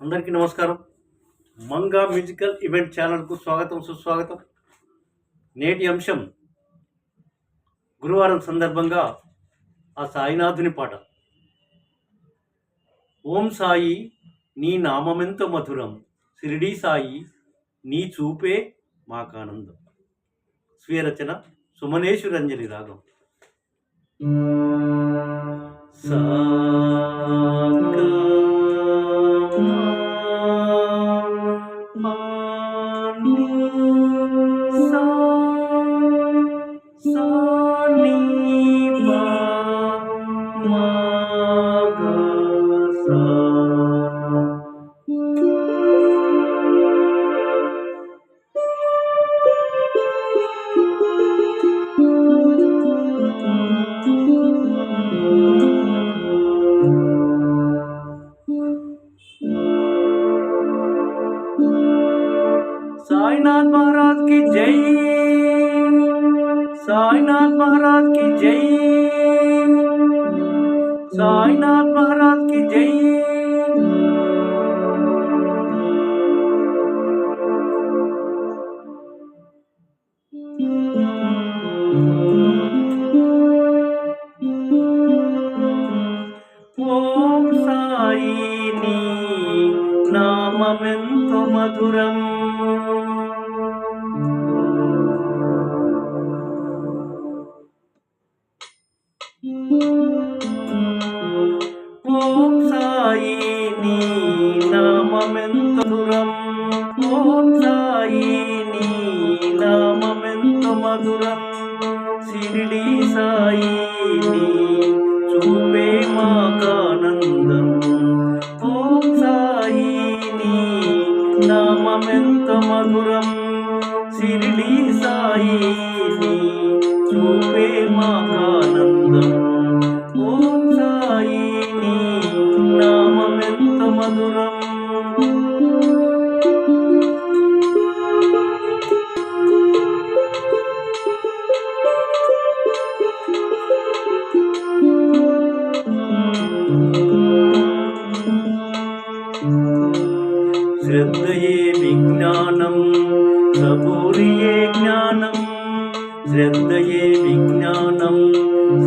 అందరికీ నమస్కారం. Manga musical event ఛానల్కు స్వాగతం, సుస్వాగతం. నేటి అంశం గురువారం సందర్భంగా ఆ సాయినాథుని పాట. ఓం సాయి నీ నామమెంతో మధురం, షిరిడీ సాయి నీ చూపే మాకానందం. స్వీయ రచన సుమనేశ్వరంజలి రాగం. సా साईनाथ महाराज की जय, साईनाथ महाराज की जय, साईनाथ महाराज की जय। ఓం సాయి నీ నామమెంతో మధురం, ఓం సాయి నీ నామమెంతో మధురం, ఓం సాయి నీ నామమెంతో మధురం, షిరిడీ సాయి నీ చూపే మాకానందం. ఓం సాయి నీ నామమెంతో మధురం, షిరిడీ సాయి నీ చూపే మాకానందం. ఓం సాయి నీ నామమెంతో మధురం. శ్రద్ధయే విజ్ఞానం, సబూరియే జ్ఞానం, శ్రద్ధయే విజ్ఞానం,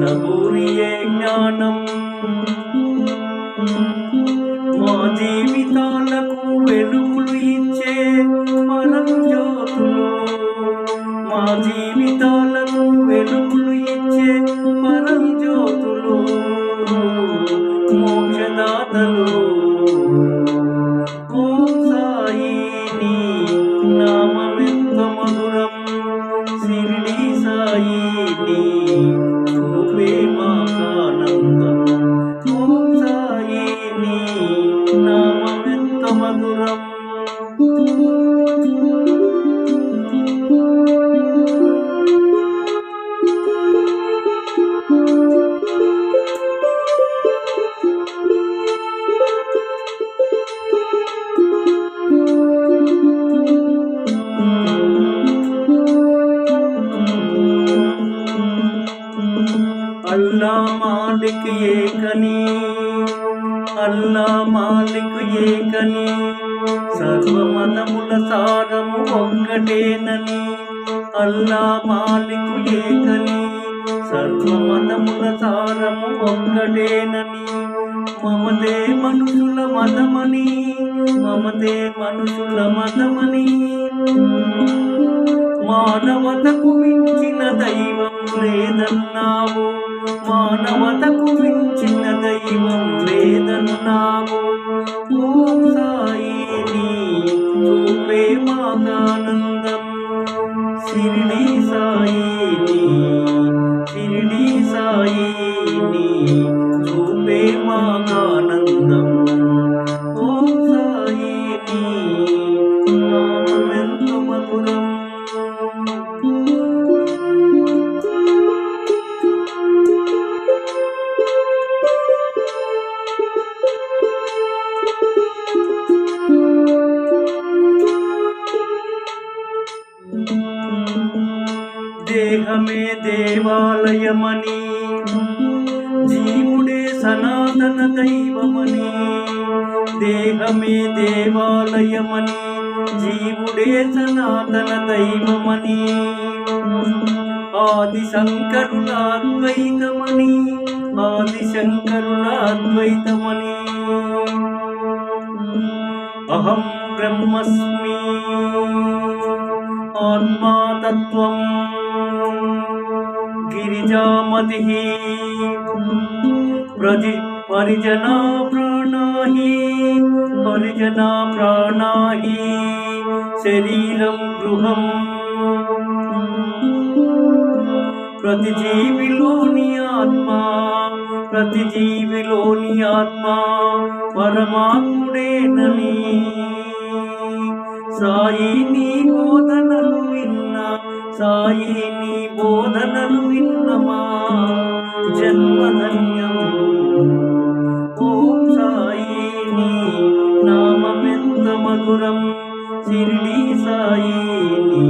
సబూరియే జ్ఞానం. మా జీవితాలకు వెలుగులు ఇచ్చే పరంజ్యోతులు, మా జీవితాలకు వెలుగులు ఇచ్చే పరంజ్యోతులు, మోక్షదాతలు. ఓం సాయి నీ నామమెంతో మధురం, షిరిడీ సాయి నీ చూపే మాకానందం. ఓం సాయి నీ నామమెంతో మధురం. అల్లా మాలిక్ ఏకని, అల్లా మాలిక్ ఏకని, సర్వమతముల సారము ఒక్కటేనని. అల్లా మాలిక్ ఏకని, సర్వమతముల సారము ఒక్కటేనని. మమతే మనుషుల మతమని, మమతే మనుషుల మతమని. మానవతకు మించిన దైవం లేదన్నావు, మానవతకు మించిన దైవం లేదన్నావు. ఓం సాయి నీ చూపే మాకానందం, షిరిడీ సాయి నీ, షిరిడీ సాయి నీ చూపే మాకానందం. ఓం సాయి నీ నామమెంతో మధురం. దేహమే దేవాలయమని, జీవుడే సనాతన దైవమని, దేహమే దేవాలయమని, జీవుడే సనాతన దైవమని, ఆది శంకరుల అద్వైతమని, ఆది శంకరుల అద్వైతమని, అహం బ్రహ్మస్మి ఆత్మాతత్వం గిరిజామతి పరిజనా ప్రాణాహి, పరిజనా ప్రాణాహి శరీరం గృహం, ప్రతి జీవిలోని ఆత్మ, ప్రతి జీవిలోని ఆత్మ పరమాత్ముడేనని, సాయి నీ బోధనలు విన్న, సాయి నీ బోధనలు విన్నమా జన్మధన్యం. ఓం సాయి నీ నామమెంత మధురం, షిరిడి సాయి నీ